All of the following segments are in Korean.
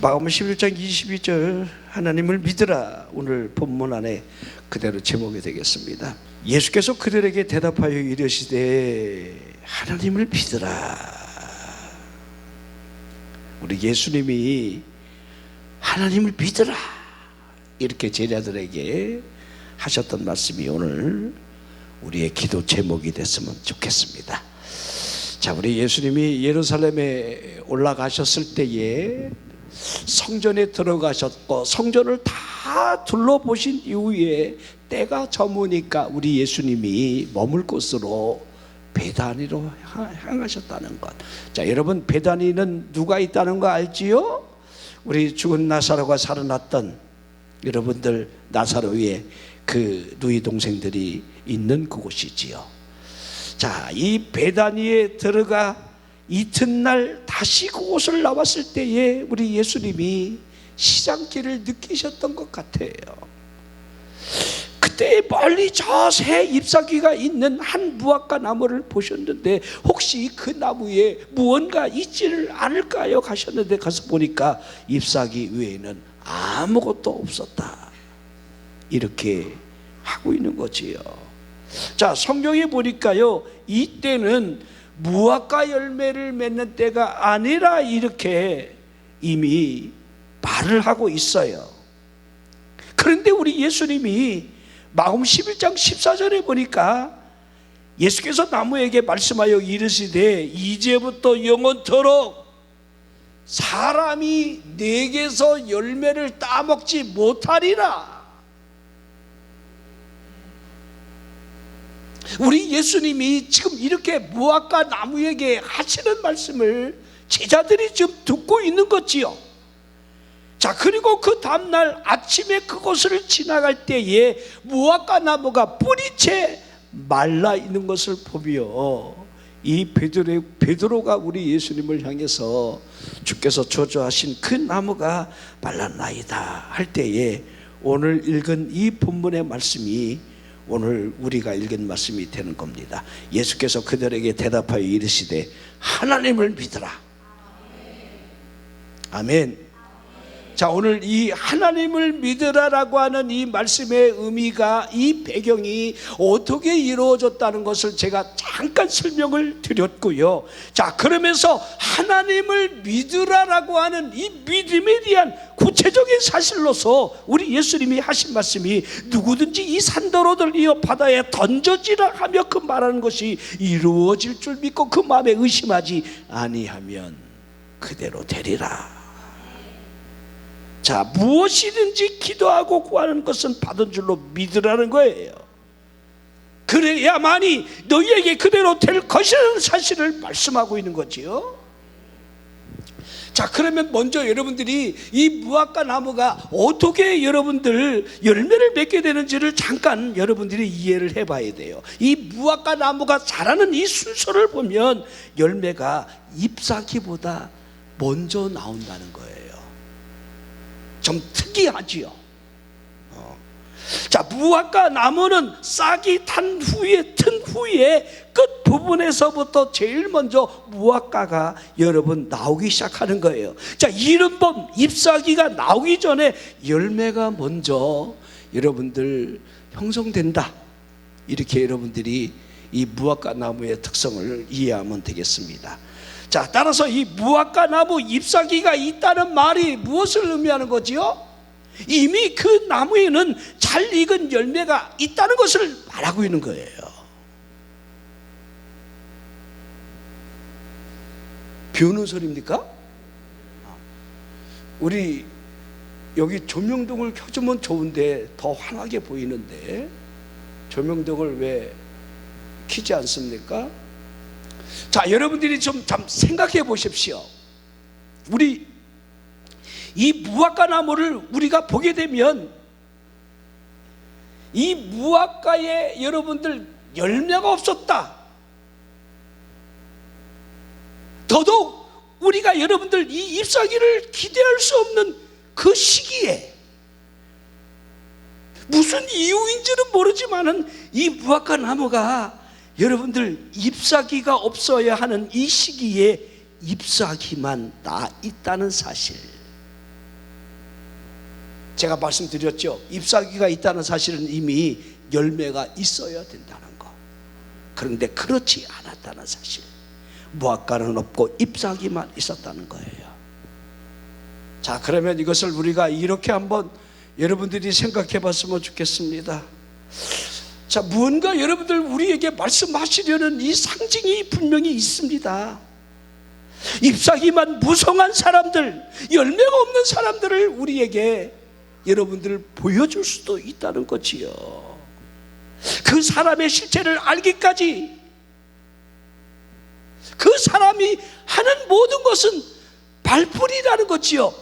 마가복음 11장 22절 하나님을 믿으라, 오늘 본문 안에 그대로 제목이 되겠습니다. 예수께서 그들에게 대답하여 이르시되 하나님을 믿으라. 우리 예수님이 하나님을 믿으라 이렇게 제자들에게 하셨던 말씀이 오늘 우리의 기도 제목이 됐으면 좋겠습니다. 자, 우리 예수님이 예루살렘에 올라가셨을 때에 성전에 들어가셨고 성전을 다 둘러보신 이후에 때가 저무니까 우리 예수님이 머물 곳으로 베다니로 향하셨다는 것. 자, 여러분, 베다니는 누가 있다는 거 알지요? 우리 죽은 나사로가 살아났던 여러분들 나사로의 그 누이 동생들이 있는 그곳이지요. 자, 이 베다니에 들어가 이튿날 다시 그곳을 나왔을 때에 우리 예수님이 시장길을 느끼셨던 것 같아요. 그때 멀리 저 새 잎사귀가 있는 한 무화과 나무를 보셨는데 혹시 그 나무에 무언가 있지를 않을까요? 가셨는데 가서 보니까 잎사귀 외에는 아무것도 없었다, 이렇게 하고 있는 거지요. 자, 성경에 보니까요, 이때는 무화과 열매를 맺는 때가 아니라 이렇게 이미 말을 하고 있어요. 그런데 우리 예수님이 마가복음 11장 14절에 보니까 예수께서 나무에게 말씀하여 이르시되 이제부터 영원토록 사람이 내게서 열매를 따먹지 못하리라. 우리 예수님이 지금 이렇게 무화과 나무에게 하시는 말씀을 제자들이 지금 듣고 있는 거지요. 자, 그리고 그 다음날 아침에 그곳을 지나갈 때에 무화과 나무가 뿌리채 말라 있는 것을 보며 이 베드로가 우리 예수님을 향해서 주께서 저주하신 그 나무가 말랐나이다 할 때에 오늘 읽은 이 본문의 말씀이 오늘 우리가 읽은 말씀이 되는 겁니다. 예수께서 그들에게 대답하여 이르시되 하나님을 믿으라. 아멘. 자, 오늘 이 하나님을 믿으라라고 하는 이 말씀의 의미가, 이 배경이 어떻게 이루어졌다는 것을 제가 잠깐 설명을 드렸고요. 자, 그러면서 하나님을 믿으라라고 하는 이 믿음에 대한 구체적인 사실로서 우리 예수님이 하신 말씀이 누구든지 이 산더러들 이어 바다에 던져지라 하며 그 말하는 것이 이루어질 줄 믿고 그 마음에 의심하지 아니하면 그대로 되리라. 자, 무엇이든지 기도하고 구하는 것은 받은 줄로 믿으라는 거예요. 그래야만이 너희에게 그대로 될 것이라는 사실을 말씀하고 있는 거지요. 자, 그러면 먼저 여러분들이 이 무화과 나무가 어떻게 여러분들 열매를 맺게 되는지를 잠깐 여러분들이 이해를 해봐야 돼요. 이 무화과 나무가 자라는 이 순서를 보면 열매가 잎사귀보다 먼저 나온다는 거예요. 좀 특이하지요. 자, 무화과 나무는 싹이 튼 후에 끝 부분에서부터 제일 먼저 무화과가 여러분 나오기 시작하는 거예요. 자, 이른범 잎사귀가 나오기 전에 열매가 먼저 여러분들 형성된다, 이렇게 여러분들이 이 무화과 나무의 특성을 이해하면 되겠습니다. 자, 따라서 이 무화과 나무 잎사귀가 있다는 말이 무엇을 의미하는 거지요? 이미 그 나무에는 잘 익은 열매가 있다는 것을 말하고 있는 거예요. 비 오는 소리입니까? 우리 여기 조명등을 켜주면 좋은데 더 환하게 보이는데 조명등을 왜 켜지 않습니까? 자, 여러분들이 좀 생각해 보십시오. 우리 이 무화과 나무를 우리가 보게 되면 이 무화과에 여러분들 열매가 없었다. 더더욱 우리가 여러분들 이 잎사귀를 기대할 수 없는 그 시기에 무슨 이유인지는 모르지만은 이 무화과 나무가 여러분들 잎사귀가 없어야 하는 이 시기에 잎사귀만 나 있다는 사실, 제가 말씀드렸죠. 잎사귀가 있다는 사실은 이미 열매가 있어야 된다는 거. 그런데 그렇지 않았다는 사실. 무화과는 없고 잎사귀만 있었다는 거예요. 자, 그러면 이것을 우리가 이렇게 한번 여러분들이 생각해 봤으면 좋겠습니다. 자, 무언가 여러분들 우리에게 말씀하시려는 이 상징이 분명히 있습니다. 잎사귀만 무성한 사람들, 열매가 없는 사람들을 우리에게 여러분들 보여줄 수도 있다는 거지요. 그 사람의 실체를 알기까지 그 사람이 하는 모든 것은 발풀이라는 거지요.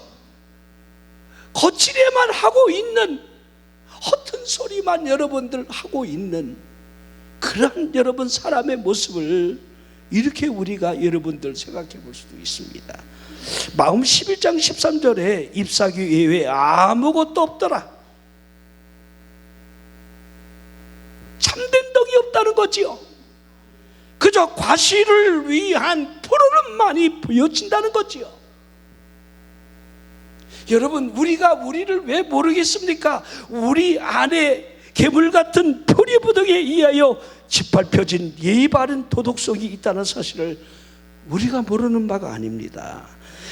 거칠에만 하고 있는, 허튼 소리만 여러분들 하고 있는 그런 여러분 사람의 모습을 이렇게 우리가 여러분들 생각해 볼 수도 있습니다. 마음 11장 13절에 잎사귀 외에 아무것도 없더라. 참된 덕이 없다는 거지요. 그저 과실을 위한 푸르름만이 보여진다는 거지요. 여러분, 우리가 우리를 왜 모르겠습니까? 우리 안에 괴물 같은 표리부동에 의하여 짓밟혀진 예의 바른 도덕성이 있다는 사실을 우리가 모르는 바가 아닙니다.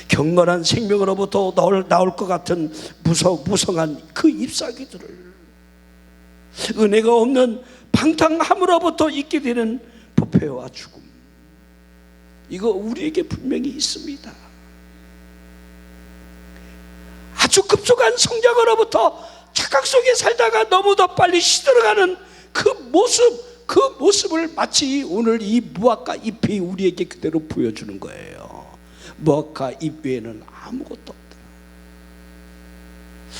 경건한 생명으로부터 나올 것 같은 무성한 그 잎사귀들을, 은혜가 없는 방탕함으로부터 있게 되는 부패와 죽음, 이거 우리에게 분명히 있습니다. 아주 급속한 성장으로부터 착각 속에 살다가 너무도 빨리 시들어가는 그 모습을 마치 오늘 이 무화과 잎이 우리에게 그대로 보여주는 거예요. 무화과 잎 외에는 아무것도 없다.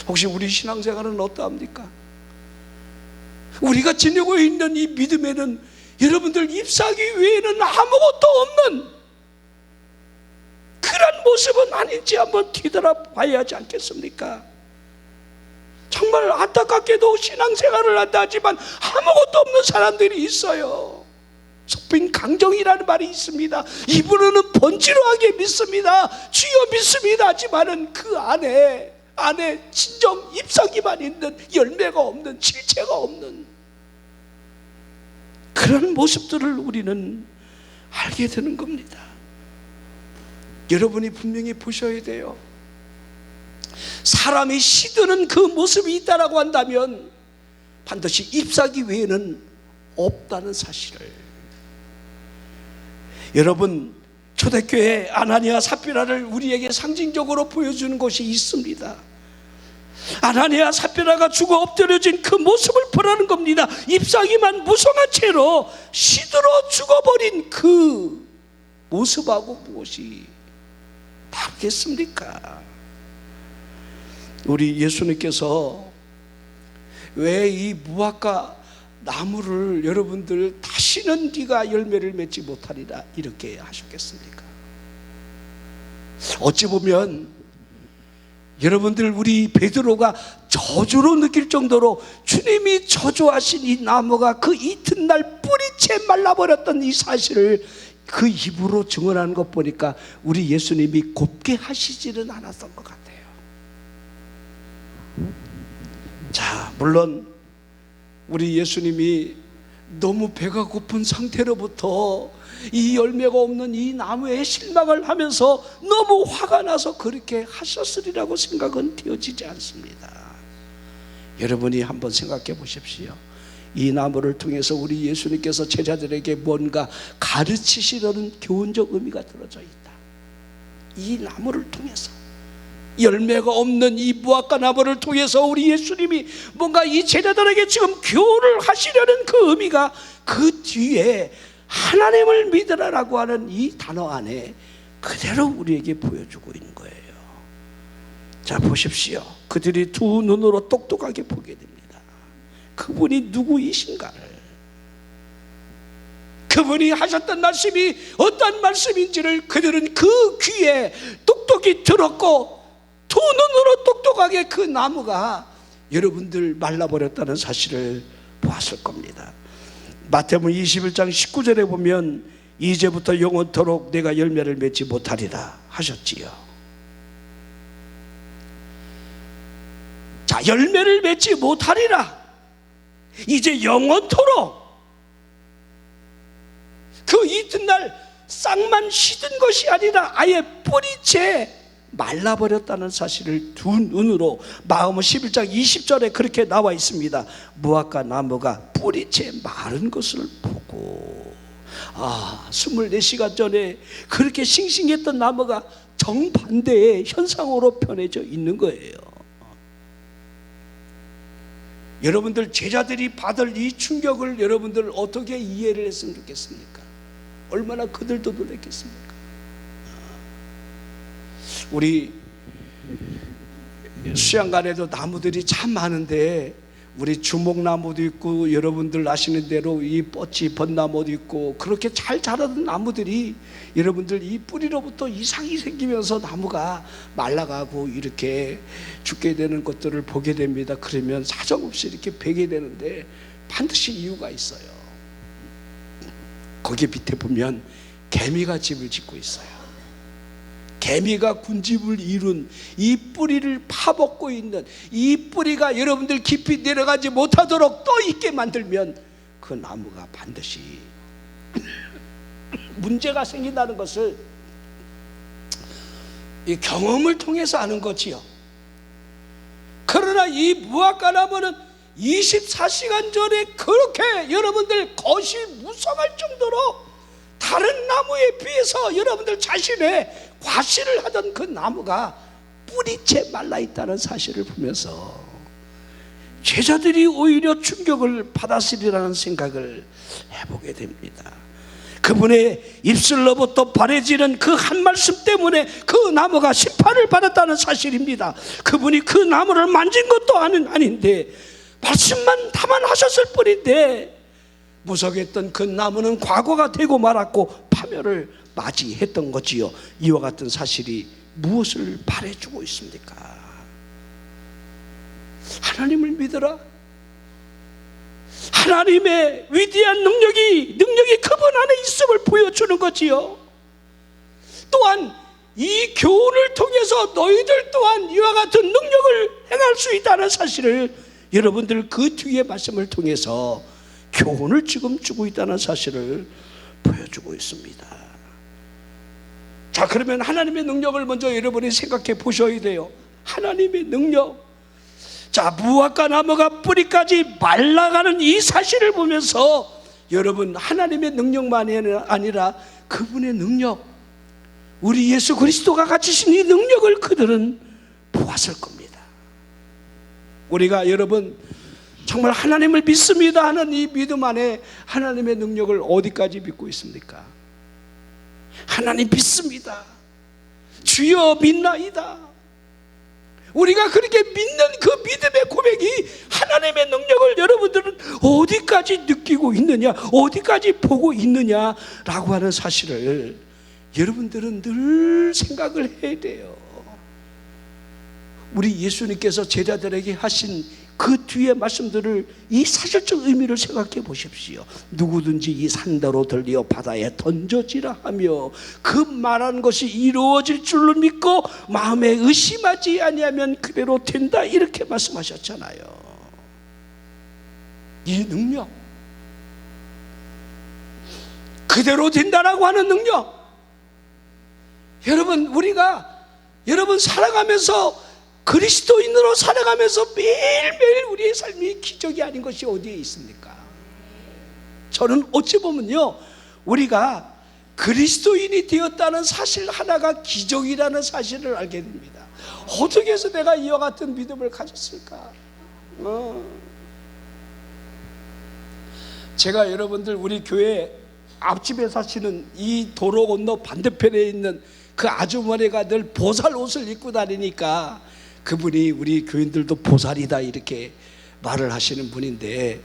혹시 우리 신앙생활은 어떠합니까? 우리가 지니고 있는 이 믿음에는 여러분들 잎사귀 외에는 아무것도 없는 그런 모습은 아닌지 한번 뒤돌아봐야 하지 않겠습니까? 정말 안타깝게도 신앙생활을 한다 하지만 아무것도 없는 사람들이 있어요. 속빈 강정이라는 말이 있습니다. 이분은 번지르하게 믿습니다. 주여 믿습니다 하지만은 그 안에 진정 잎사귀만 있는, 열매가 없는, 실체가 없는 그런 모습들을 우리는 알게 되는 겁니다. 여러분이 분명히 보셔야 돼요. 사람이 시드는 그 모습이 있다라고 한다면 반드시 잎사귀 외에는 없다는 사실을. 여러분, 초대교회 아나니아 삽비라를 우리에게 상징적으로 보여주는 것이 있습니다. 아나니아 삽비라가 죽어 엎드려진 그 모습을 보라는 겁니다. 잎사귀만 무성한 채로 시들어 죽어버린 그 모습하고 무엇이 다르겠습니까? 우리 예수님께서 왜 이 무화과 나무를 여러분들 다시는 네가 열매를 맺지 못하리라 이렇게 하셨겠습니까? 어찌 보면 여러분들, 우리 베드로가 저주로 느낄 정도로 주님이 저주하신 이 나무가 그 이튿날 뿌리채 말라버렸던 이 사실을 그 입으로 증언하는 것 보니까 우리 예수님이 곱게 하시지는 않았던 것 같아요. 자, 물론 우리 예수님이 너무 배가 고픈 상태로부터 이 열매가 없는 이 나무에 실망을 하면서 너무 화가 나서 그렇게 하셨으리라고 생각은 되어지지 않습니다. 여러분이 한번 생각해 보십시오. 이 나무를 통해서 우리 예수님께서 제자들에게 뭔가 가르치시려는 교훈적 의미가 들어져 있다. 이 나무를 통해서, 열매가 없는 이 무화과 나무를 통해서 우리 예수님이 뭔가 이 제자들에게 지금 교훈을 하시려는 그 의미가 그 뒤에 하나님을 믿으라라고 하는 이 단어 안에 그대로 우리에게 보여주고 있는 거예요. 자, 보십시오. 그들이 두 눈으로 똑똑하게 보게 됩니다. 그분이 누구이신가를, 그분이 하셨던 말씀이 어떤 말씀인지를 그들은 그 귀에 똑똑히 들었고, 두 눈으로 똑똑하게 그 나무가 여러분들 말라버렸다는 사실을 보았을 겁니다. 마태복음 21장 19절에 보면 이제부터 영원토록 내가 열매를 맺지 못하리라 하셨지요. 자, 열매를 맺지 못하리라. 이제 영원토록 그 이튿날 싹만 시든 것이 아니라 아예 뿌리채 말라버렸다는 사실을 두 눈으로 마음은 11장 20절에 그렇게 나와 있습니다. 무화과 나무가 뿌리채 마른 것을 보고 24시간 전에 그렇게 싱싱했던 나무가 정반대의 현상으로 변해져 있는 거예요. 여러분들 제자들이 받을 이 충격을 여러분들 어떻게 이해를 했으면 좋겠습니까? 얼마나 그들도 놀랐겠습니까? 우리 수양관에도 나무들이 참 많은데 우리 주목나무도 있고 여러분들 아시는 대로 이 뻗치 벚나무도 있고 그렇게 잘 자라던 나무들이 여러분들 이 뿌리로부터 이상이 생기면서 나무가 말라가고 이렇게 죽게 되는 것들을 보게 됩니다. 그러면 사정없이 이렇게 베게 되는데 반드시 이유가 있어요. 거기 밑에 보면 개미가 집을 짓고 있어요. 개미가 군집을 이룬 이 뿌리를 파먹고 있는 이 뿌리가 여러분들 깊이 내려가지 못하도록 또 있게 만들면 그 나무가 반드시 문제가 생긴다는 것을 이 경험을 통해서 아는 거지요. 그러나 이 무화과 나무는 24시간 전에 그렇게 여러분들 겉이 무성할 정도로 다른 나무에 비해서 여러분들 자신의 과시를 하던 그 나무가 뿌리채 말라있다는 사실을 보면서 제자들이 오히려 충격을 받았으리라는 생각을 해보게 됩니다. 그분의 입술로부터 발해지는 그 한 말씀 때문에 그 나무가 심판을 받았다는 사실입니다. 그분이 그 나무를 만진 것도 아닌데 말씀만 담아하셨을 뿐인데 무석했던 그 나무는 과거가 되고 말았고 파멸을 맞이했던 거지요. 이와 같은 사실이 무엇을 말해주고 있습니까? 하나님을 믿어라. 하나님의 위대한 능력이 그분 안에 있음을 보여주는 거지요. 또한 이 교훈을 통해서 너희들 또한 이와 같은 능력을 행할 수 있다는 사실을 여러분들 그 뒤의 말씀을 통해서 교훈을 지금 주고 있다는 사실을 보여주고 있습니다. 자, 그러면 하나님의 능력을 먼저 여러분이 생각해 보셔야 돼요. 하나님의 능력. 자, 무화과 나무가 뿌리까지 말라가는 이 사실을 보면서 여러분 하나님의 능력만이 아니라 그분의 능력, 우리 예수 그리스도가 가지신 이 능력을 그들은 보았을 겁니다. 우리가 여러분 정말 하나님을 믿습니다 하는 이 믿음 안에 하나님의 능력을 어디까지 믿고 있습니까? 하나님 믿습니다. 주여 믿나이다. 우리가 그렇게 믿는 그 믿음의 고백이 하나님의 능력을 여러분들은 어디까지 느끼고 있느냐, 어디까지 보고 있느냐라고 하는 사실을 여러분들은 늘 생각을 해야 돼요. 우리 예수님께서 제자들에게 하신 그 뒤의 말씀들을 이 사실적 의미를 생각해 보십시오. 누구든지 이 산더로 들려 바다에 던져지라 하며 그 말한 것이 이루어질 줄로 믿고 마음에 의심하지 아니하면 그대로 된다, 이렇게 말씀하셨잖아요. 이 능력, 그대로 된다라고 하는 능력, 여러분 우리가 살아가면서 그리스도인으로 살아가면서 매일매일 우리의 삶이 기적이 아닌 것이 어디에 있습니까? 저는 어찌 보면요, 우리가 그리스도인이 되었다는 사실 하나가 기적이라는 사실을 알게 됩니다. 어떻게 해서 내가 이와 같은 믿음을 가졌을까? 제가 여러분들 우리 교회 앞집에 사시는 이 도로 건너 반대편에 있는 그 아주머니가 늘 보살 옷을 입고 다니니까 그분이 우리 교인들도 보살이다 이렇게 말을 하시는 분인데,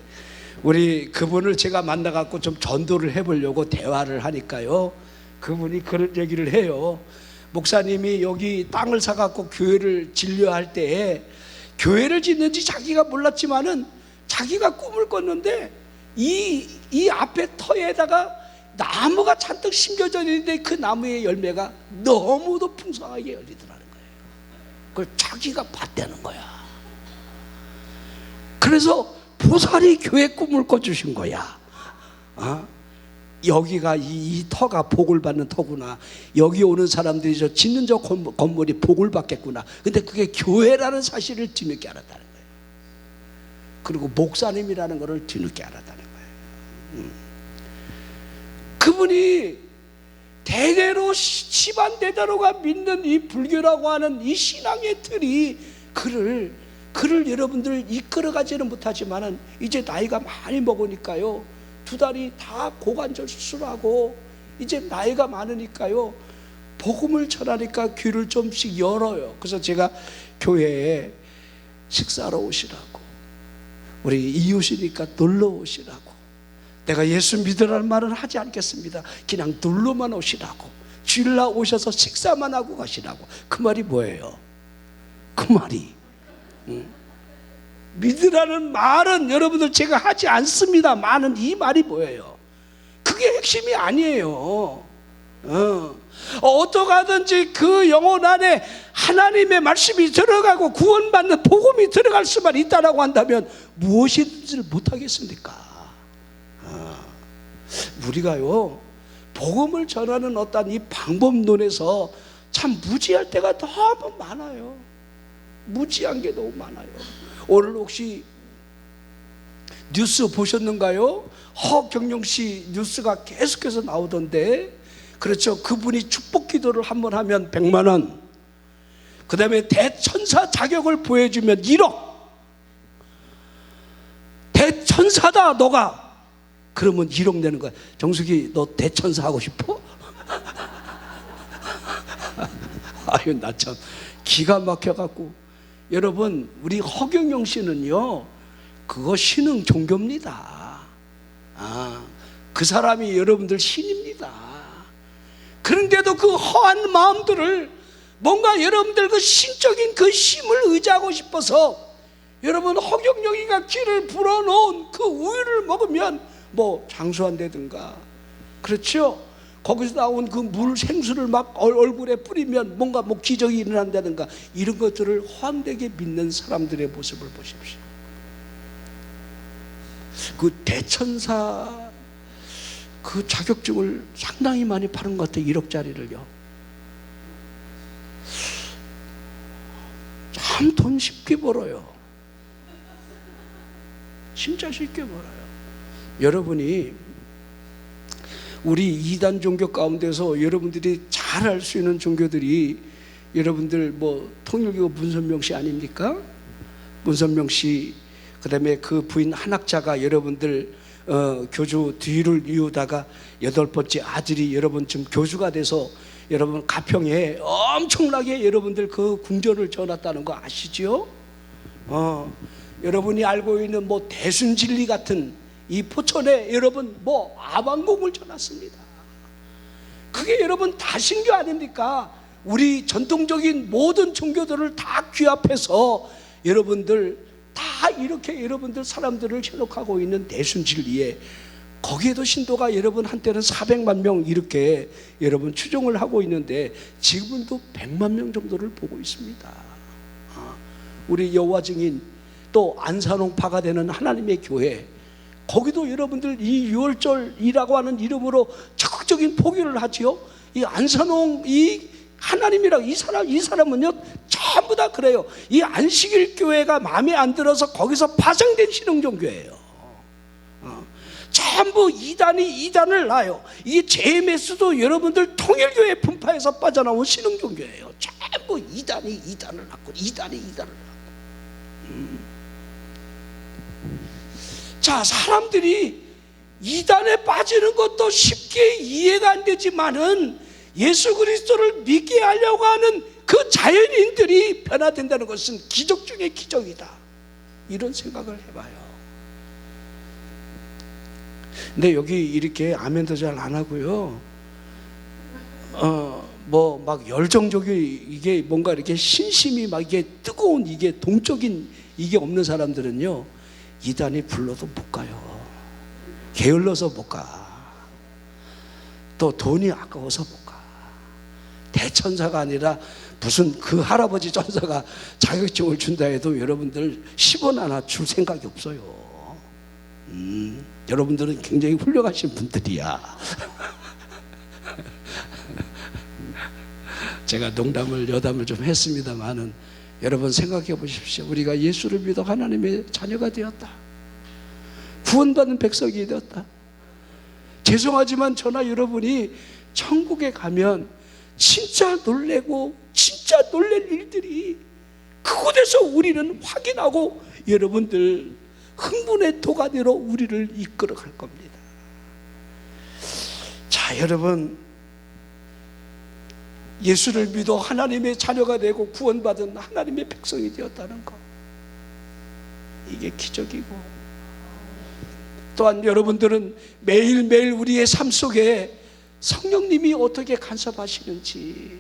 우리 그분을 제가 만나갖고 좀 전도를 해보려고 대화를 하니까요, 그분이 그런 얘기를 해요. 목사님이 여기 땅을 사갖고 교회를 진료할 때 교회를 짓는지 자기가 몰랐지만은 자기가 꿈을 꿨는데 이 앞에 터에다가 나무가 잔뜩 심겨져 있는데 그 나무의 열매가 너무도 풍성하게 열리더라는 거예요. 그걸 자기가 봤다는 거야. 그래서 보살이 교회 꿈을 꿔주신 거야. 여기가 이 터가 복을 받는 터구나. 여기 오는 사람들이 저 짓는 저 건물이 복을 받겠구나. 근데 그게 교회라는 사실을 뒤늦게 알았다는 거예요. 그리고 목사님이라는 것을 뒤늦게 알았다는 거예요. 그분이 대대로 집안 대대로가 믿는 이 불교라고 하는 이 신앙의 틀이 그를 여러분들 이끌어가지는 못하지만은 이제 나이가 많이 먹으니까요, 두 다리 다 고관절 수술하고 이제 나이가 많으니까요, 복음을 전하니까 귀를 좀씩 열어요. 그래서 제가 교회에 식사하러 오시라고, 우리 이웃이니까 놀러 오시라고, 내가 예수 믿으라는 말은 하지 않겠습니다. 그냥 놀러만 오시라고, 주일날 오셔서 식사만 하고 가시라고. 그 말이 뭐예요? 그 말이 믿으라는 말은 여러분들 제가 하지 않습니다만은 이 말이 뭐예요? 그게 핵심이 아니에요. 어떻게 하든지 그 영혼 안에 하나님의 말씀이 들어가고 구원받는 복음이 들어갈 수만 있다라고 한다면 무엇이든지 못하겠습니까? 우리가요, 복음을 전하는 어떤 이 방법론에서 참 무지할 때가 너무 많아요. 무지한 게 너무 많아요. 오늘 혹시 뉴스 보셨는가요? 허경영 씨 뉴스가 계속해서 나오던데, 그렇죠. 그분이 축복 기도를 한번 하면 100만 원, 그 다음에 대천사 자격을 보여주면 1억, 대천사다 너가, 그러면 1억 내는 거야. 정숙이 너 대천사 하고 싶어? 아유, 나 참 기가 막혀갖고. 여러분, 우리 허경영 씨는요, 그거 신흥 종교입니다. 그 사람이 여러분들 신입니다. 그런데도 그 허한 마음들을 뭔가 여러분들 그 신적인 그 힘을 의지하고 싶어서 여러분 허경영이가 귀를 불어놓은 그 우유를 먹으면 뭐 장수한다든가, 그렇죠? 거기서 나온 그 물 생수를 막 얼굴에 뿌리면 뭔가 뭐 기적이 일어난다든가, 이런 것들을 허황되게 믿는 사람들의 모습을 보십시오. 그 대천사 그 자격증을 상당히 많이 파는 것 같아요. 1억짜리를요. 참 돈 쉽게 벌어요. 진짜 쉽게 벌어요. 여러분이 우리 이단 종교 가운데서 여러분들이 잘 알 수 있는 종교들이, 여러분들 뭐 통일교 문선명 씨 아닙니까? 문선명 씨, 그 다음에 그 부인 한학자가 여러분들 교주 뒤를 이루다가 8번째 아들이 여러분 지금 교주가 돼서 여러분 가평에 엄청나게 여러분들 그 궁전을 지어놨다는 거 아시죠? 여러분이 알고 있는 뭐 대순진리 같은 이 포천에 여러분 뭐 아방공을 전놨습니다. 그게 여러분 다 신교 아닙니까? 우리 전통적인 모든 종교들을 다 규합해서 여러분들 다 이렇게 여러분들 사람들을 현혹하고 있는 대순진리에, 거기에도 신도가 여러분 한때는 400만 명 이렇게 여러분 추종을 하고 있는데 지금은 또 100만 명 정도를 보고 있습니다. 우리 여호와 증인, 또 안산홍파가 되는 하나님의 교회, 거기도 여러분들 이 6월절이라고 하는 이름으로 적극적인 포기를 하지요. 이 안산홍 이 하나님이라고 이 사람은요 전부 다 그래요. 이 안식일 교회가 마음에 안 들어서 거기서 파생된 신흥종교예요. 전부 이단을 낳아요. 이 JMS도 여러분들 통일교회 분파에서 빠져나온 신흥종교예요. 전부 이단을 낳고 이단을 낳고. 자, 사람들이 이단에 빠지는 것도 쉽게 이해가 안 되지만은 예수 그리스도를 믿게 하려고 하는 그 자연인들이 변화된다는 것은 기적 중에 기적이다, 이런 생각을 해봐요. 근데 여기 이렇게 아멘도 잘 안 하고요, 뭐 막 열정적이 이게 뭔가 이렇게 신심이 막 이게 뜨거운 이게 동적인 이게 없는 사람들은요, 이단이 불러도 못 가요. 게을러서 못 가. 또 돈이 아까워서 못 가. 대천사가 아니라 무슨 그 할아버지 천사가 자격증을 준다 해도 여러분들 10원 하나 줄 생각이 없어요. 여러분들은 굉장히 훌륭하신 분들이야. 제가 농담을 여담을 좀 했습니다만은 여러분 생각해 보십시오. 우리가 예수를 믿어 하나님의 자녀가 되었다. 구원받는 백성이 되었다. 죄송하지만 저나 여러분이 천국에 가면 진짜 놀래고 진짜 놀랄 일들이 그곳에서 우리는 확인하고 여러분들 흥분의 도가니로 우리를 이끌어 갈 겁니다. 자, 여러분, 예수를 믿어 하나님의 자녀가 되고 구원받은 하나님의 백성이 되었다는 것, 이게 기적이고, 또한 여러분들은 매일매일 우리의 삶 속에 성령님이 어떻게 간섭하시는지,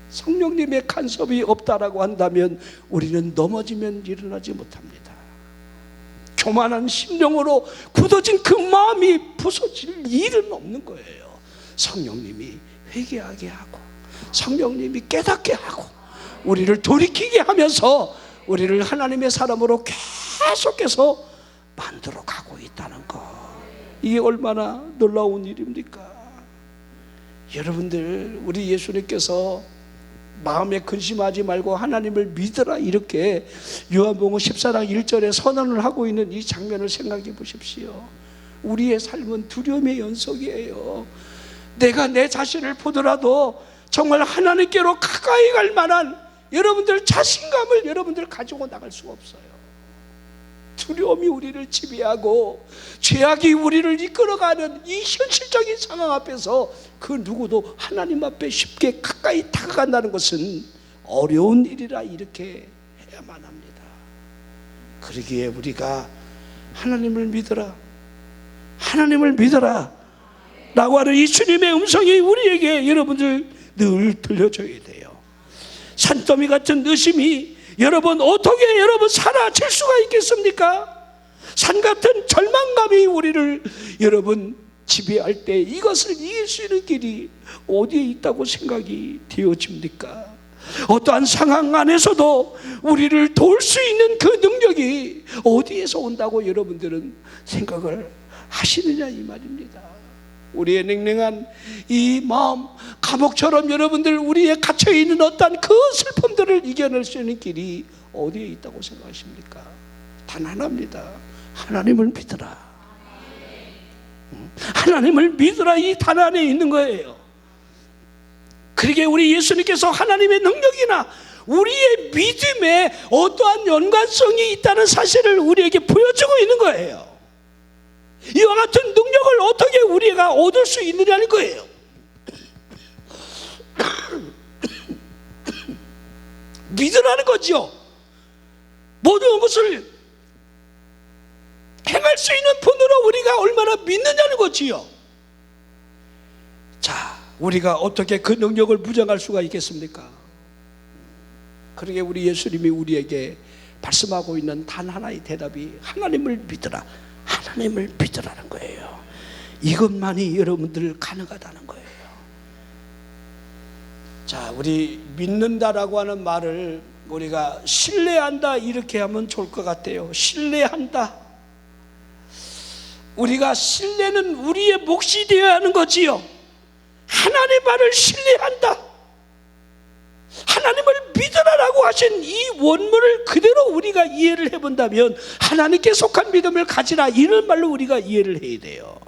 성령님의 간섭이 없다라고 한다면 우리는 넘어지면 일어나지 못합니다. 교만한 심령으로 굳어진 그 마음이 부서질 일은 없는 거예요. 성령님이 회개하게 하고 성령님이 깨닫게 하고 우리를 돌이키게 하면서 우리를 하나님의 사람으로 계속해서 만들어 가고 있다는 것, 이게 얼마나 놀라운 일입니까? 여러분들, 우리 예수님께서 마음에 근심하지 말고 하나님을 믿으라 이렇게 요한복음 14장 1절에 선언을 하고 있는 이 장면을 생각해 보십시오. 우리의 삶은 두려움의 연속이에요. 내가 내 자신을 보더라도 정말 하나님께로 가까이 갈 만한 여러분들 자신감을 여러분들 가지고 나갈 수가 없어요. 두려움이 우리를 지배하고 죄악이 우리를 이끌어가는 이 현실적인 상황 앞에서 그 누구도 하나님 앞에 쉽게 가까이 다가간다는 것은 어려운 일이라 이렇게 해야만 합니다. 그러기에 우리가 하나님을 믿어라, 하나님을 믿어라 라고 하는 이 주님의 음성이 우리에게 여러분들 늘 들려줘야 돼요. 산더미 같은 의심이 여러분 어떻게 여러분 사라질 수가 있겠습니까? 산 같은 절망감이 우리를 여러분 지배할 때 이것을 이길 수 있는 길이 어디에 있다고 생각이 되어집니까? 어떠한 상황 안에서도 우리를 도울 수 있는 그 능력이 어디에서 온다고 여러분들은 생각을 하시느냐 이 말입니다. 우리의 냉랭한 이 마음, 감옥처럼 여러분들 우리의 갇혀있는 어떤 그 슬픔들을 이겨낼 수 있는 길이 어디에 있다고 생각하십니까? 단 하나입니다. 하나님을 믿으라. 하나님을 믿으라, 이 단 안에 있는 거예요. 그러기에 우리 예수님께서 하나님의 능력이나 우리의 믿음에 어떠한 연관성이 있다는 사실을 우리에게 보여주고 있는 거예요. 이와 같은 능력을 어떻게 우리가 얻을 수 있느냐는 거예요. 믿으라는 거죠. 모든 것을 행할 수 있는 분으로 우리가 얼마나 믿느냐는 거지요. 자, 우리가 어떻게 그 능력을 부정할 수가 있겠습니까? 그러게 우리 예수님이 우리에게 말씀하고 있는 단 하나의 대답이 하나님을 믿으라, 하나님을 믿으라는 거예요. 이것만이 여러분들 가능하다는 거예요. 자, 우리 믿는다라고 하는 말을 우리가 신뢰한다 이렇게 하면 좋을 것 같아요. 신뢰한다. 우리가 신뢰는 우리의 몫이 되어야 하는 거지요. 하나님의 말을 신뢰한다. 하나님을 믿으라라고 하신 이 원문을 그대로 우리가 이해를 해본다면 하나님께 속한 믿음을 가지라, 이런 말로 우리가 이해를 해야 돼요.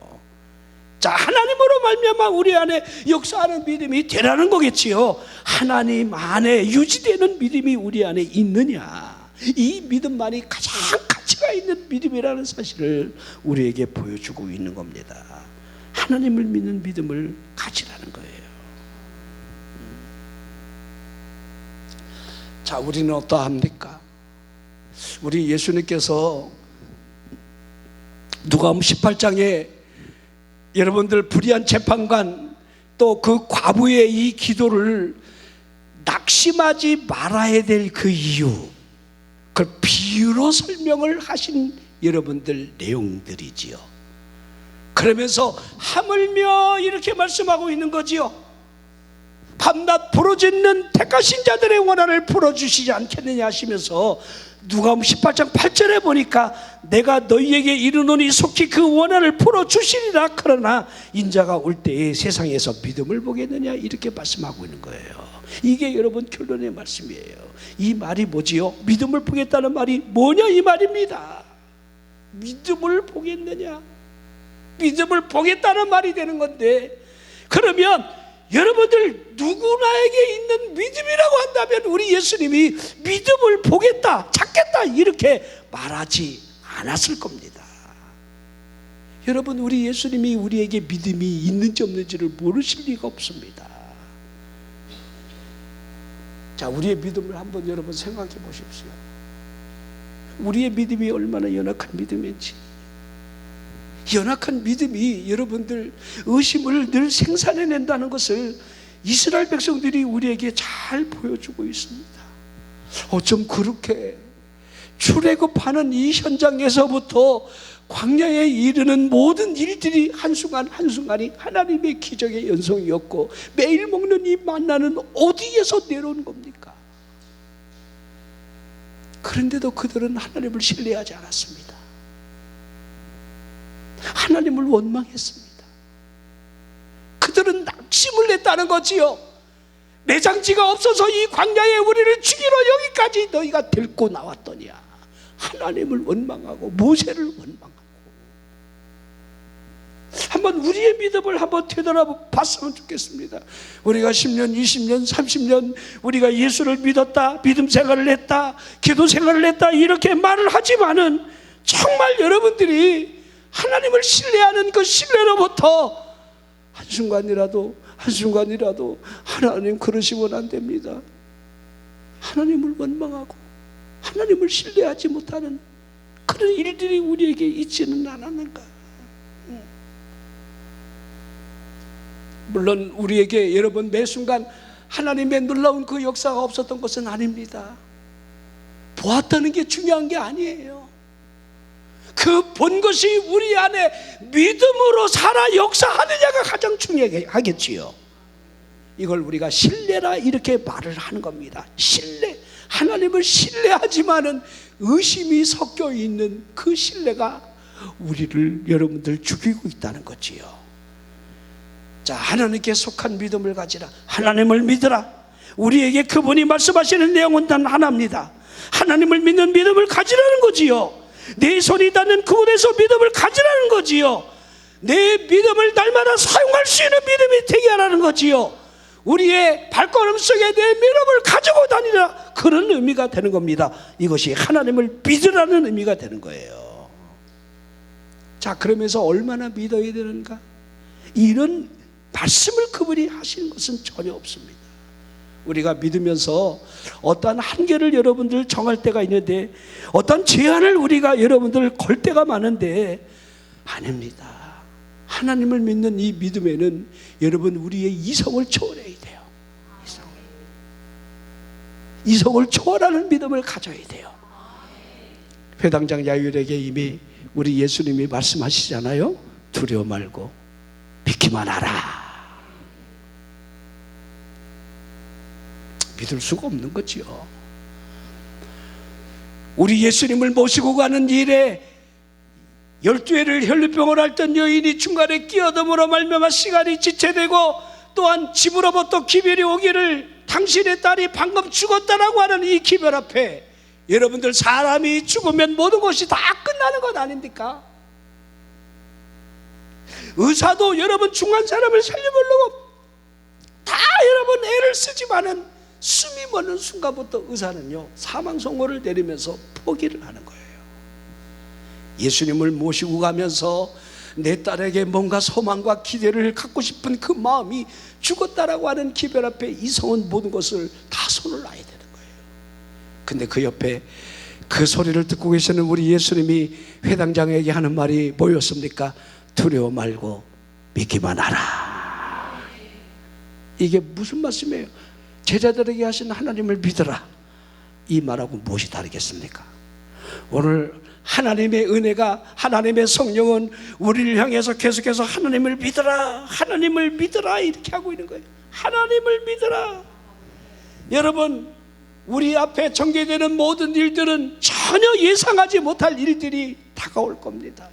자, 하나님으로 말미암아 우리 안에 역사하는 믿음이 되라는 거겠지요. 하나님 안에 유지되는 믿음이 우리 안에 있느냐, 이 믿음만이 가장 가치가 있는 믿음이라는 사실을 우리에게 보여주고 있는 겁니다. 하나님을 믿는 믿음을 가지라는 거예요. 자, 우리는 어떠합니까? 우리 예수님께서 누가복음 18장에 여러분들 불의한 재판관 또 그 과부의 이 기도를 낙심하지 말아야 될 그 이유, 그걸 비유로 설명을 하신 여러분들 내용들이지요. 그러면서 하물며 이렇게 말씀하고 있는 거지요. 밤낮 부르짖는 택하신 자들의 원한을 풀어주시지 않겠느냐 하시면서 누가복음 18장 8절에 보니까 내가 너희에게 이르노니 속히 그 원한을 풀어주시리라. 그러나 인자가 올 때에 세상에서 믿음을 보겠느냐 이렇게 말씀하고 있는 거예요. 이게 여러분 결론의 말씀이에요. 이 말이 뭐지요? 믿음을 보겠다는 말이 뭐냐 이 말입니다. 믿음을 보겠느냐, 믿음을 보겠다는 말이 되는 건데, 그러면 여러분들 누구나에게 있는 믿음이라고 한다면 우리 예수님이 믿음을 보겠다, 찾겠다 이렇게 말하지 않았을 겁니다. 여러분, 우리 예수님이 우리에게 믿음이 있는지 없는지를 모르실 리가 없습니다. 자, 우리의 믿음을 한번 여러분 생각해 보십시오. 우리의 믿음이 얼마나 연약한 믿음인지. 연약한 믿음이 여러분들 의심을 늘 생산해낸다는 것을 이스라엘 백성들이 우리에게 잘 보여주고 있습니다. 어쩜 그렇게 출애굽하는 이 현장에서부터 광야에 이르는 모든 일들이 한순간 한순간이 하나님의 기적의 연속이었고, 매일 먹는 이 만나는 어디에서 내려온 겁니까? 그런데도 그들은 하나님을 신뢰하지 않았습니다. 하나님을 원망했습니다. 그들은 낙심을 냈다는 거지요. 매장지가 없어서 이 광야에 우리를 죽이러 여기까지 너희가 데리고 나왔더냐. 하나님을 원망하고 모세를 원망하고. 한번 우리의 믿음을 한번 되돌아봤으면 좋겠습니다. 우리가 10년, 20년, 30년 우리가 예수를 믿었다, 믿음 생활을 했다, 기도 생활을 했다 이렇게 말을 하지만은 정말 여러분들이 하나님을 신뢰하는 그 신뢰로부터 한순간이라도 하나님 그러시면 안 됩니다. 하나님을 원망하고 하나님을 신뢰하지 못하는 그런 일들이 우리에게 있지는 않았는가. 물론 우리에게 여러분 매 순간 하나님의 놀라운 그 역사가 없었던 것은 아닙니다. 보았다는 게 중요한 게 아니에요. 그 본 것이 우리 안에 믿음으로 살아 역사하느냐가 가장 중요하겠지요. 이걸 우리가 신뢰라 이렇게 말을 하는 겁니다. 신뢰, 하나님을 신뢰하지만은 의심이 섞여 있는 그 신뢰가 우리를 여러분들 죽이고 있다는 거지요. 자, 하나님께 속한 믿음을 가지라. 하나님을 믿으라. 우리에게 그분이 말씀하시는 내용은 단 하나입니다. 하나님을 믿는 믿음을 가지라는 거지요. 내 손이 닿는 그곳에서 믿음을 가지라는 거지요. 내 믿음을 날마다 사용할 수 있는 믿음이 되게 하라는 거지요. 우리의 발걸음 속에 내 믿음을 가지고 다니라, 그런 의미가 되는 겁니다. 이것이 하나님을 믿으라는 의미가 되는 거예요. 자, 그러면서 얼마나 믿어야 되는가? 이런 말씀을 그분이 하시는 것은 전혀 없습니다. 우리가 믿으면서 어떠한 한계를 여러분들 정할 때가 있는데, 어떠한 제한을 우리가 여러분들 걸 때가 많은데, 아닙니다. 하나님을 믿는 이 믿음에는 여러분 우리의 이성을 초월해야 돼요. 이성을 초월하는 믿음을 가져야 돼요. 회당장 야율에게 이미 우리 예수님이 말씀하시잖아요. 두려워 말고 믿기만 하라. 믿을 수가 없는 거지요. 우리 예수님을 모시고 가는 일에 12회를 혈루병을 앓던 여인이 중간에 끼어듦으로 말미암아 시간이 지체되고, 또한 집으로부터 기별이 오기를 당신의 딸이 방금 죽었다라고 하는 이 기별 앞에 여러분들, 사람이 죽으면 모든 것이 다 끝나는 것 아닙니까? 의사도 여러분 중한 사람을 살려보려고 다 여러분 애를 쓰지만은 숨이 멎는 순간부터 의사는요 사망 선고를 내리면서 포기를 하는 거예요. 예수님을 모시고 가면서 내 딸에게 뭔가 소망과 기대를 갖고 싶은 그 마음이 죽었다라고 하는 기별 앞에 이성은 모든 것을 다 손을 놔야 되는 거예요. 근데 그 옆에 그 소리를 듣고 계시는 우리 예수님이 회당장에게 하는 말이 뭐였습니까? 두려워 말고 믿기만 하라. 이게 무슨 말씀이에요? 제자들에게 하신 하나님을 믿어라, 이 말하고 무엇이 다르겠습니까? 오늘 하나님의 은혜가, 하나님의 성령은 우리를 향해서 계속해서 하나님을 믿어라, 하나님을 믿어라 이렇게 하고 있는 거예요. 하나님을 믿으라. 여러분, 우리 앞에 전개되는 모든 일들은 전혀 예상하지 못할 일들이 다가올 겁니다.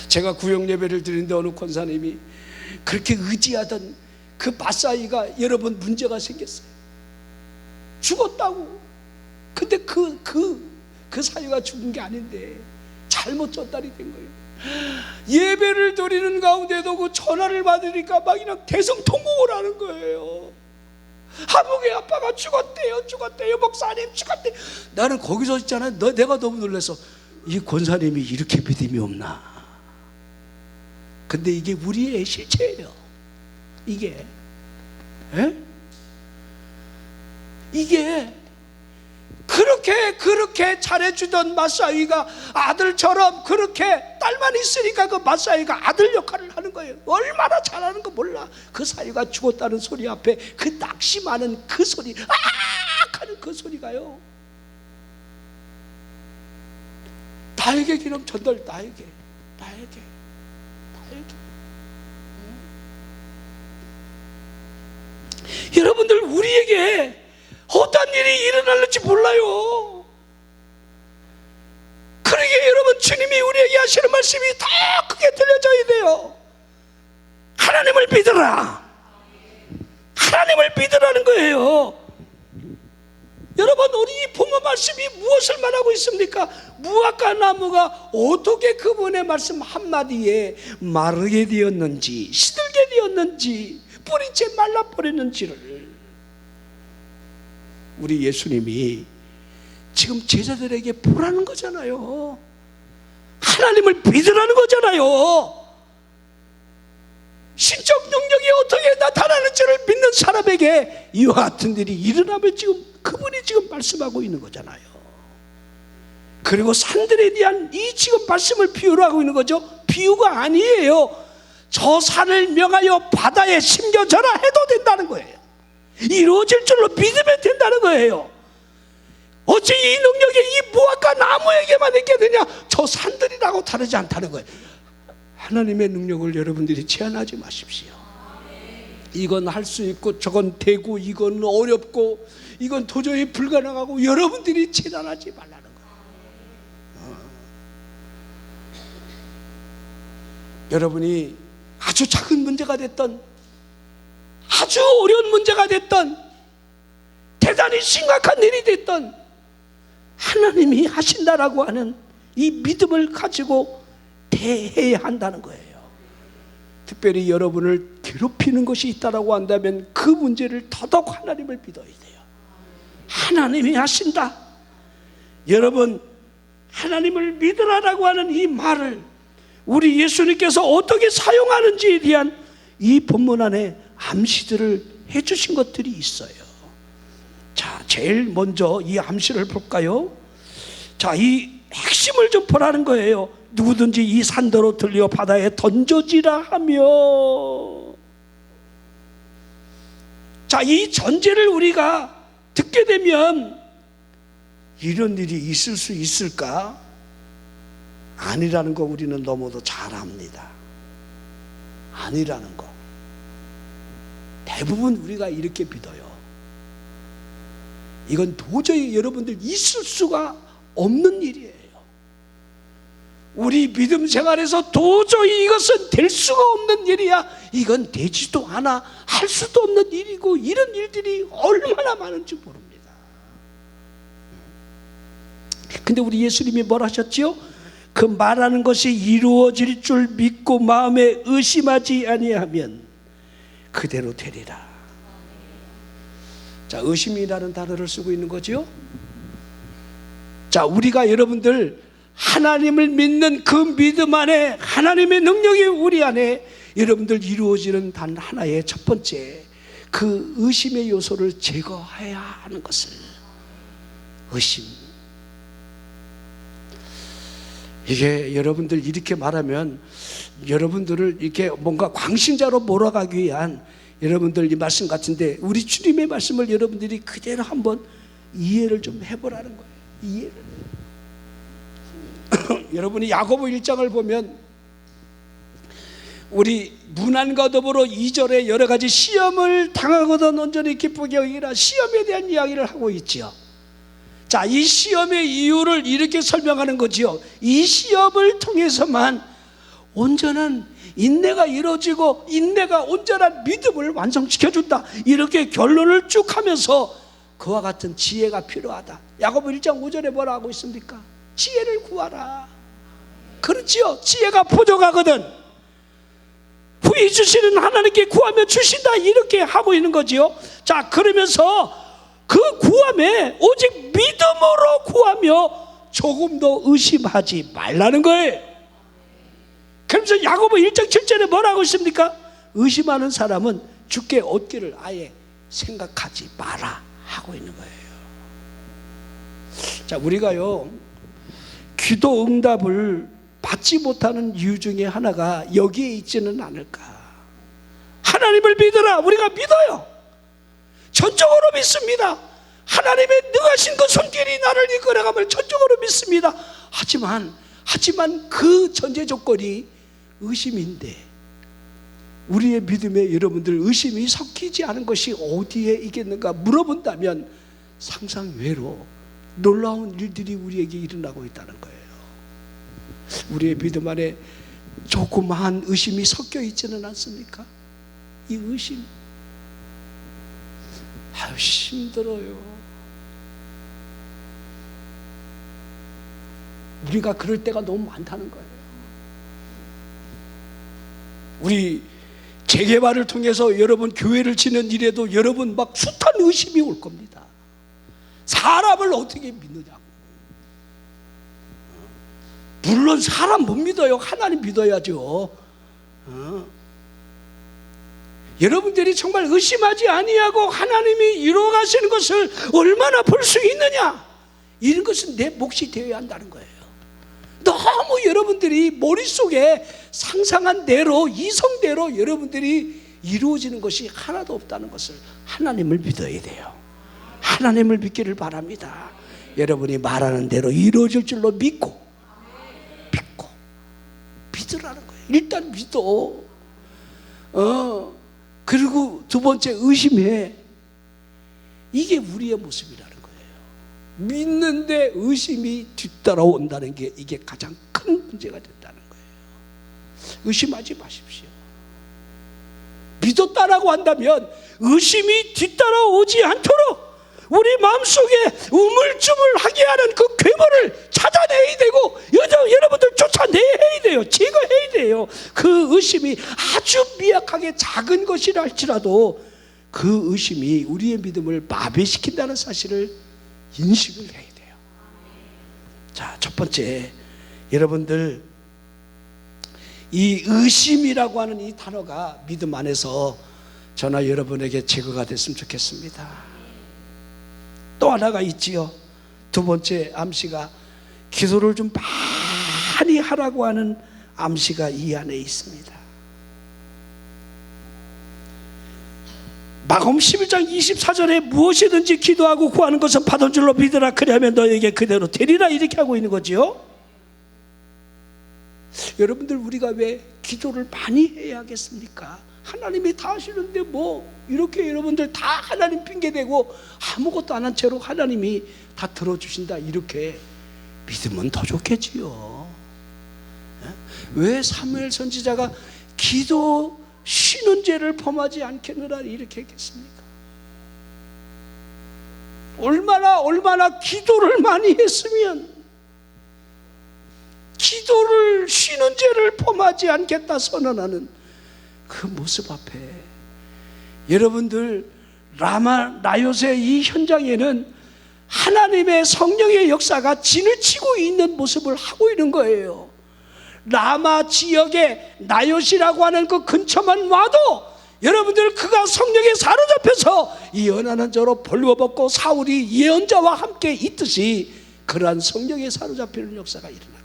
제가 구역 예배를 드리는데 어느 권사님이 그렇게 의지하던 그 마사이가 여러분 문제가 생겼어요. 죽었다고. 근데 그 사이가 죽은 게 아닌데 잘못 전달이 된 거예요. 예배를 드리는 가운데도 그 전화를 받으니까 막 그냥 대성통곡을 하는 거예요. 하복의 아빠가 죽었대요. 목사님 죽었대. 나는 거기서 있잖아요. 내가 너무 놀라서 이 권사님이 이렇게 믿음이 없나. 근데 이게 우리의 실체예요. 이게 그렇게 잘해주던 마사이가 아들처럼 그렇게 딸만 있으니까 그 마사이가 아들 역할을 하는 거예요. 얼마나 잘하는 거 몰라. 그 사이가 죽었다는 소리 앞에 그 낙심하는 그 소리, 아 하는 그 소리가요, 나에게 기름 전달, 나에게 여러분들, 우리에게 어떤 일이 일어날지 몰라요. 그러기에 여러분, 주님이 우리에게 하시는 말씀이 더 크게 들려져야 돼요. 하나님을 믿으라. 하나님을 믿으라는 거예요. 여러분, 우리 본문 말씀이 무엇을 말하고 있습니까? 무화과 나무가 어떻게 그분의 말씀 한마디에 마르게 되었는지, 시들게 되었는지, 뿌리채 말라버렸는지를 우리 예수님이 지금 제자들에게 보라는 거잖아요. 하나님을 믿으라는 거잖아요. 신적 능력이 어떻게 나타나는지를 믿는 사람에게 이와 같은 일이 일어나면 지금 그분이 지금 말씀하고 있는 거잖아요. 그리고 산들에 대한 이 지금 말씀을 비유로 하고 있는 거죠. 비유가 아니에요. 저 산을 명하여 바다에 심겨져라 해도 된다는 거예요. 이루어질 줄로 믿으면 된다는 거예요. 어찌 이 능력이 이 무화과 나무에게만 있게 되냐? 저 산들이라고 다르지 않다는 거예요. 하나님의 능력을 여러분들이 제한하지 마십시오. 이건 할 수 있고 저건 되고 이건 어렵고 이건 도저히 불가능하고 여러분들이 제한하지 말라는 거예요. 여러분이 아주 작은 문제가 됐던, 아주 어려운 문제가 됐던, 대단히 심각한 일이 됐던, 하나님이 하신다라고 하는 이 믿음을 가지고 대해야 한다는 거예요. 특별히 여러분을 괴롭히는 것이 있다라고 한다면 그 문제를 더더욱 하나님을 믿어야 돼요. 하나님이 하신다. 여러분, 하나님을 믿으라라고 하는 이 말을 우리 예수님께서 어떻게 사용하는지에 대한 이 본문 안에 암시들을 해주신 것들이 있어요. 자, 제일 먼저 이 암시를 볼까요? 자, 이 핵심을 좀 보라는 거예요. 누구든지 이 산더러 들려 바다에 던져지라 하며. 자, 이 전제를 우리가 듣게 되면 이런 일이 있을 수 있을까? 아니라는 거 우리는 너무도 잘 압니다. 아니라는 거. 대부분 우리가 이렇게 믿어요. 이건 도저히 여러분들 있을 수가 없는 일이에요. 우리 믿음 생활에서 도저히 이것은 될 수가 없는 일이야. 이건 되지도 않아. 할 수도 없는 일이고, 이런 일들이 얼마나 많은지 모릅니다. 근데 우리 예수님이 뭘 하셨지요? 그 말하는 것이 이루어질 줄 믿고 마음에 의심하지 아니하면 그대로 되리라. 자, 의심이라는 단어를 쓰고 있는 거죠. 자, 우리가 여러분들 하나님을 믿는 그 믿음 안에 하나님의 능력이 우리 안에 여러분들 이루어지는 단 하나의 첫 번째, 그 의심의 요소를 제거해야 하는 것을, 의심. 이게 여러분들 이렇게 말하면 여러분들을 이렇게 뭔가 광신자로 몰아가기 위한 여러분들 이 말씀 같은데, 우리 주님의 말씀을 여러분들이 그대로 한번 이해를 좀 해보라는 거예요. 이해를. 여러분이 야고보 1장을 보면 우리 문안과 더불어 2절에 여러 가지 시험을 당하거든 온전히 기쁘게 여기라 시험에 대한 이야기를 하고 있지요. 자, 이 시험의 이유를 이렇게 설명하는 거지요. 이 시험을 통해서만 온전한 인내가 이루어지고 인내가 온전한 믿음을 완성시켜준다. 이렇게 결론을 쭉 하면서 그와 같은 지혜가 필요하다. 야고보 1장 5절에 뭐라 하고 있습니까? 지혜를 구하라. 그렇지요. 지혜가 부족하거든 후히 주시는 하나님께 구하면 주신다. 이렇게 하고 있는 거지요. 자, 그러면서 그 구함에 오직 믿음으로 구하며 조금도 의심하지 말라는 거예요. 그러면서 야고보 1장 7절에 뭐라고 있습니까? 의심하는 사람은 주께 얻기를 아예 생각하지 마라 하고 있는 거예요. 자, 우리가요 기도 응답을 받지 못하는 이유 중에 하나가 여기에 있지는 않을까. 하나님을 믿으라. 우리가 믿어요. 전적으로 믿습니다. 하나님의 능하신 그 손길이 나를 이끌어감을 전적으로 믿습니다. 하지만 그 전제 조건이 의심인데 우리의 믿음에 여러분들 의심이 섞이지 않은 것이 어디에 있겠는가 물어본다면 상상 외로 놀라운 일들이 우리에게 일어나고 있다는 거예요. 우리의 믿음 안에 조그마한 의심이 섞여 있지는 않습니까? 이 의심 아유 힘들어요. 우리가 그럴 때가 너무 많다는 거예요. 우리 재개발을 통해서 여러분 교회를 지는 일에도 여러분 막 숱한 의심이 올 겁니다. 사람을 어떻게 믿느냐고. 물론 사람 못 믿어요. 하나님 믿어야죠. 여러분들이 정말 의심하지 아니하고 하나님이 이루어가시는 것을 얼마나 볼 수 있느냐, 이런 것은 내 몫이 되어야 한다는 거예요. 너무 여러분들이 머릿속에 상상한 대로 이성대로 여러분들이 이루어지는 것이 하나도 없다는 것을 하나님을 믿어야 돼요. 하나님을 믿기를 바랍니다. 여러분이 말하는 대로 이루어질 줄로 믿고 믿으라는 거예요. 일단 믿어. 그리고 두 번째 의심해. 이게 우리의 모습이라는 거예요. 믿는데 의심이 뒤따라온다는 게 이게 가장 큰 문제가 된다는 거예요. 의심하지 마십시오. 믿었다라고 한다면 의심이 뒤따라오지 않도록 우리 마음속에 우물쭈물하게 하는 그 괴물을 찾아내야 되고 여러분들 쫓아내야 돼요. 제거해야 돼요. 그 의심이 아주 미약하게 작은 것이라 할지라도 그 의심이 우리의 믿음을 마비시킨다는 사실을 인식을 해야 돼요. 자, 첫 번째, 여러분들 이 의심이라고 하는 이 단어가 믿음 안에서 저나 여러분에게 제거가 됐으면 좋겠습니다. 또 하나가 있지요. 두 번째 암시가 기도를 좀 많이 하라고 하는 암시가 이 안에 있습니다. 마가복음 11장 24절에 무엇이든지 기도하고 구하는 것은 받은 줄로 믿으라. 그리하면 너에게 그대로 되리라. 이렇게 하고 있는 거지요. 여러분들, 우리가 왜 기도를 많이 해야 하겠습니까? 하나님이 다 하시는데 뭐 이렇게 여러분들 다 하나님 핑계대고 아무것도 안 한 채로 하나님이 다 들어주신다 이렇게 믿으면 더 좋겠지요. 왜 사무엘 선지자가 기도 쉬는 죄를 범하지 않겠느라 이렇게 했겠습니까? 얼마나 기도를 많이 했으면 기도를 쉬는 죄를 범하지 않겠다 선언하는 그 모습 앞에 여러분들 라마 나요새 이 현장에는 하나님의 성령의 역사가 진을 치고 있는 모습을 하고 있는 거예요. 라마 지역의 나요시라고 하는 그 근처만 와도 여러분들 그가 성령에 사로잡혀서 이 연하는 자로 벌거벗고 사울이 예언자와 함께 있듯이 그러한 성령에 사로잡히는 역사가 일어난 거예요.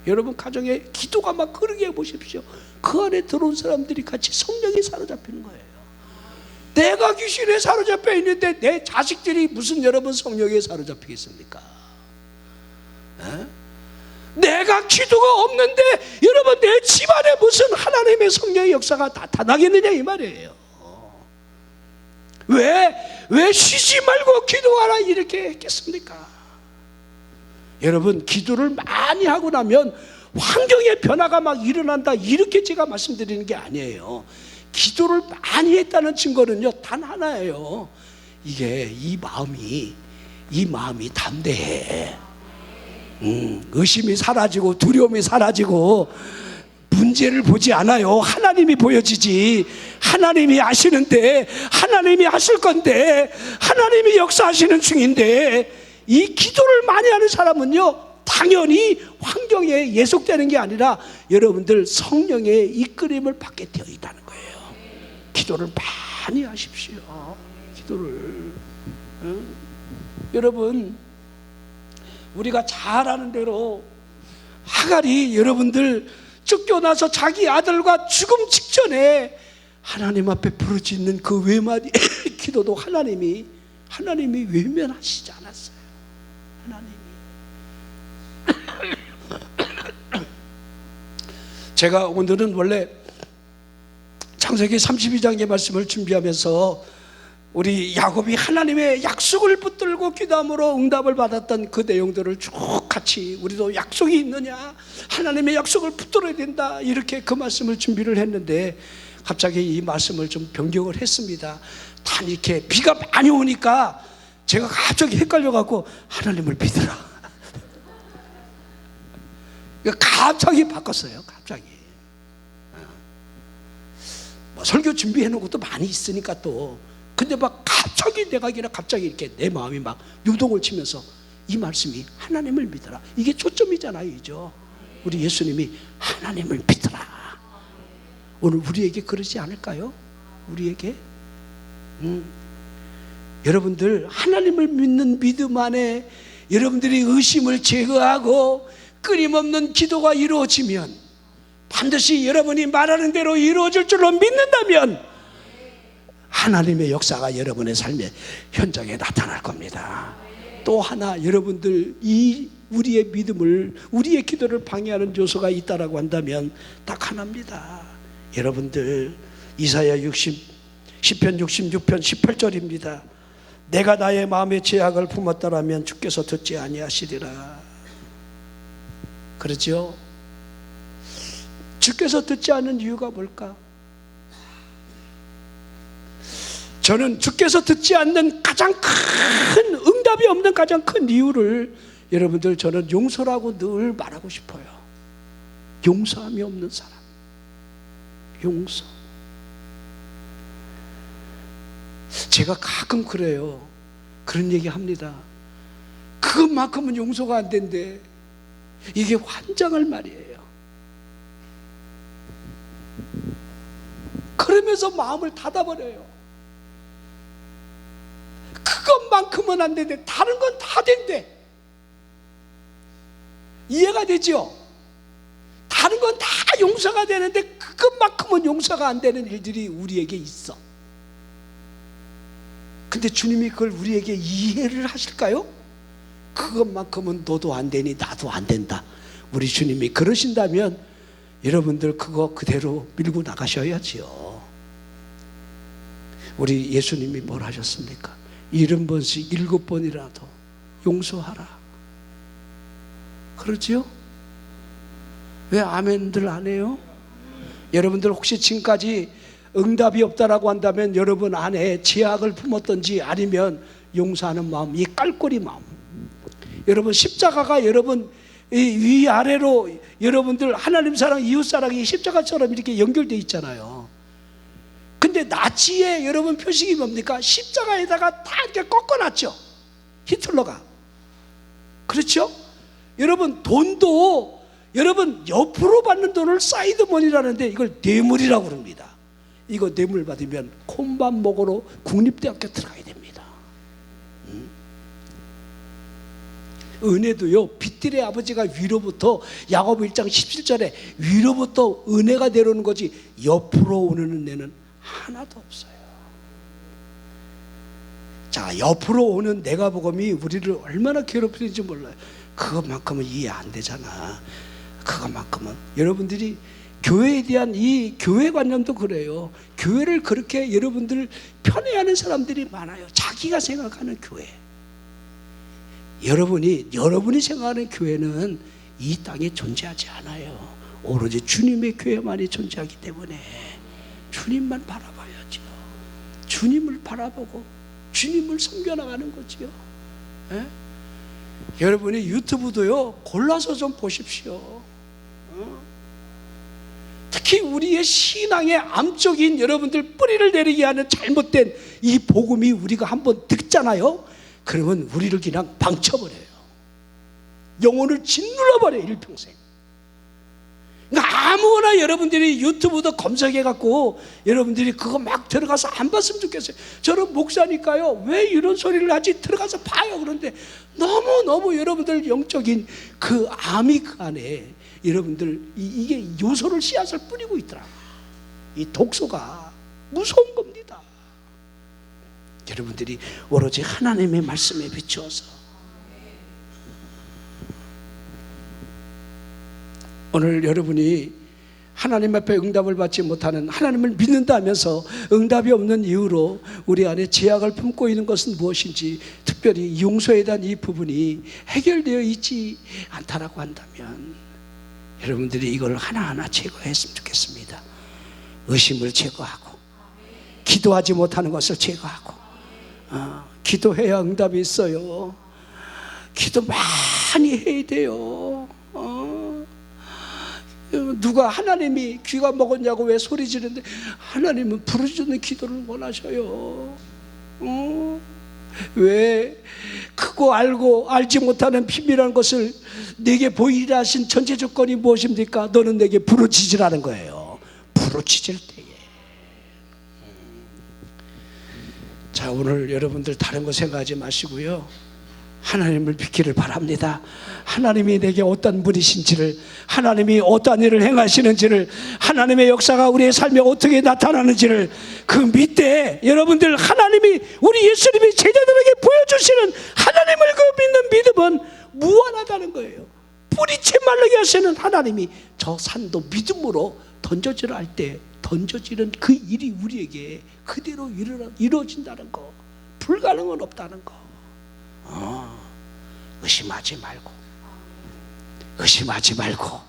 여러분 가정에 기도가 막 흐르게 해보십시오. 그 안에 들어온 사람들이 같이 성령에 사로잡히는 거예요. 내가 귀신에 사로잡혀 있는데 내 자식들이 무슨 여러분 성령에 사로잡히겠습니까? 내가 기도가 없는데 여러분 내 집안에 무슨 하나님의 성령의 역사가 나타나겠느냐 이 말이에요. 왜 쉬지 말고 기도하라 이렇게 했겠습니까? 여러분 기도를 많이 하고 나면 환경의 변화가 막 일어난다 이렇게 제가 말씀드리는 게 아니에요. 기도를 많이 했다는 증거는요 단 하나예요. 이게 이 마음이 담대해. 의심이 사라지고 두려움이 사라지고 문제를 보지 않아요. 하나님이 보여지지. 하나님이 아시는데, 하나님이 하실 건데, 하나님이 역사하시는 중인데, 이 기도를 많이 하는 사람은요 당연히 환경에 예속되는 게 아니라 여러분들 성령의 이끌림을 받게 되어 있다는 거예요. 기도를 많이 하십시오. 기도를. 여러분 우리가 잘 아는 대로 하갈이 여러분들 쫓겨나서 자기 아들과 죽음 직전에 하나님 앞에 부르짖는 그 외마디 기도도 하나님이 외면하시지 않았어요. 하나님이. 제가 오늘은 원래 창세기 32장의 말씀을 준비하면서 우리 야곱이 하나님의 약속을 붙들고 기도함으로 응답을 받았던 그 내용들을 쭉 같이 우리도 약속이 있느냐, 하나님의 약속을 붙들어야 된다, 이렇게 그 말씀을 준비를 했는데 갑자기 이 말씀을 좀 변경을 했습니다. 단 이렇게 비가 많이 오니까 제가 갑자기 헷갈려갖고 하나님을 믿으라 갑자기 바꿨어요. 갑자기 뭐 설교 준비해 놓은 것도 많이 있으니까 또 근데 막 갑자기 이렇게 내 마음이 막 유동을 치면서 이 말씀이 하나님을 믿어라, 이게 초점이잖아요. 이죠. 우리 예수님이 하나님을 믿어라. 오늘 우리에게 그러지 않을까요? 우리에게 여러분들 하나님을 믿는 믿음 안에 여러분들이 의심을 제거하고 끊임없는 기도가 이루어지면 반드시 여러분이 말하는 대로 이루어질 줄로 믿는다면 하나님의 역사가 여러분의 삶의 현장에 나타날 겁니다. 또 하나 여러분들 이 우리의 믿음을, 우리의 기도를 방해하는 요소가 있다라고 한다면 딱 하나입니다. 여러분들 이사야 10편 66편 18절입니다. 내가 나의 마음의 죄악을 품었더라면 주께서 듣지 아니하시리라. 그렇죠? 주께서 듣지 않는 이유가 뭘까? 저는 주께서 듣지 않는 가장 큰, 응답이 없는 가장 큰 이유를 여러분들 저는 용서라고 늘 말하고 싶어요. 용서함이 없는 사람. 용서. 제가 가끔 그래요. 그런 얘기 합니다. 그것만큼은 용서가 안 된대. 이게 환장할 말이에요. 그러면서 마음을 닫아버려요. 그것만큼은 안 된대. 다른 건 다 된대. 이해가 되죠? 다른 건 다 용서가 되는데 그것만큼은 용서가 안 되는 일들이 우리에게 있어. 근데 주님이 그걸 우리에게 이해를 하실까요? 그것만큼은 너도 안 되니 나도 안 된다. 우리 주님이 그러신다면 여러분들 그거 그대로 밀고 나가셔야지요. 우리 예수님이 뭘 하셨습니까? 70번씩 7번이라도 용서하라. 그렇지요? 왜 아멘들 안 해요? 여러분들 혹시 지금까지 응답이 없다라고 한다면 여러분 안에 죄악을 품었던지 아니면 용서하는 마음, 이 깔꼬리 마음. 여러분 십자가가 여러분 위아래로 여러분들 하나님 사랑, 이웃 사랑이 십자가처럼 이렇게 연결되어 있잖아요. 근데 나치의 여러분 표식이 뭡니까? 십자가에다가 다 이렇게 꺾어놨죠. 히틀러가. 그렇죠? 여러분 돈도 여러분 옆으로 받는 돈을 사이드머니라는데 이걸 뇌물이라고 그럽니다. 이거 뇌물 받으면 콩밥 먹으러 국립대학교 들어가야 됩니다. 은혜도요, 빚들의 아버지가 위로부터, 야고보 1장 17절에 위로부터 은혜가 내려오는 거지 옆으로 오는 은혜는 하나도 없어요. 자, 옆으로 오는 내가복음이 우리를 얼마나 괴롭히는지 몰라요. 그것만큼은 이해 안 되잖아. 그것만큼은. 여러분들이 교회에 대한 이 교회관념도 그래요. 교회를 그렇게 여러분들 편애하는 사람들이 많아요. 자기가 생각하는 교회. 여러분이 생각하는 교회는 이 땅에 존재하지 않아요. 오로지 주님의 교회만이 존재하기 때문에 주님만 바라봐야죠. 주님을 바라보고 주님을 섬겨나가는 거지요. 예? 여러분이 유튜브도요, 골라서 좀 보십시오. 특히 우리의 신앙의 암적인 여러분들 뿌리를 내리게 하는 잘못된 이 복음이 우리가 한번 듣잖아요. 그러면 우리를 그냥 방쳐버려요. 영혼을 짓눌러버려요, 일평생. 그러니까 아무거나 여러분들이 유튜브도 검색해갖고 여러분들이 그거 막 들어가서 안 봤으면 좋겠어요. 저는 목사니까요, 왜 이런 소리를 하지? 들어가서 봐요. 그런데 너무 여러분들 영적인 그 암이 그 안에 여러분들 이게 요소를 씨앗을 뿌리고 있더라. 이 독소가 무서운 겁니다. 여러분들이 오로지 하나님의 말씀에 비추어서 오늘 여러분이 하나님 앞에 응답을 받지 못하는, 하나님을 믿는다면서 응답이 없는 이유로 우리 안에 제약을 품고 있는 것은 무엇인지, 특별히 용서에 대한 이 부분이 해결되어 있지 않다라고 한다면 여러분들이 이걸 하나하나 제거했으면 좋겠습니다. 의심을 제거하고, 기도하지 못하는 것을 제거하고, 기도해야 응답이 있어요. 기도 많이 해야 돼요. 누가 하나님이 귀가 먹었냐고 왜 소리 지르는데, 하나님은 부르짖는 기도를 원하셔요. 왜 크고 알지 못하는 비밀한 것을 내게 보이라 하신 전제 조건이 무엇입니까? 너는 내게 부르짖으라는 거예요. 부르짖을 때에. 자, 오늘 여러분들 다른 거 생각하지 마시고요, 하나님을 믿기를 바랍니다. 하나님이 내게 어떤 분이신지를, 하나님이 어떤 일을 행하시는지를, 하나님의 역사가 우리의 삶에 어떻게 나타나는지를 그 밑에 여러분들, 하나님이, 우리 예수님이 제자들에게 보여주시는 하나님을 그 믿는 믿음은 무한하다는 거예요. 뿌리채 마르게 하시는 하나님이 저 산도 믿음으로 던져지라 할 때 던져지는 그 일이 우리에게 그대로 이루어진다는 거, 불가능은 없다는 거. 의심하지 말고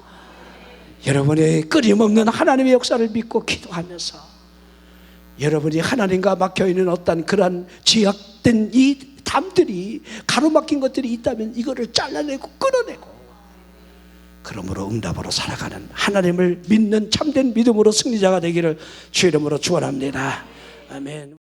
여러분의 끊임없는 하나님의 역사를 믿고 기도하면서, 여러분이 하나님과 막혀있는 어떤 그러한 죄악된 이 담들이, 가로막힌 것들이 있다면 이거를 잘라내고 끊어내고, 그러므로 응답으로 살아가는, 하나님을 믿는 참된 믿음으로 승리자가 되기를 주 이름으로 축원합니다. 아멘.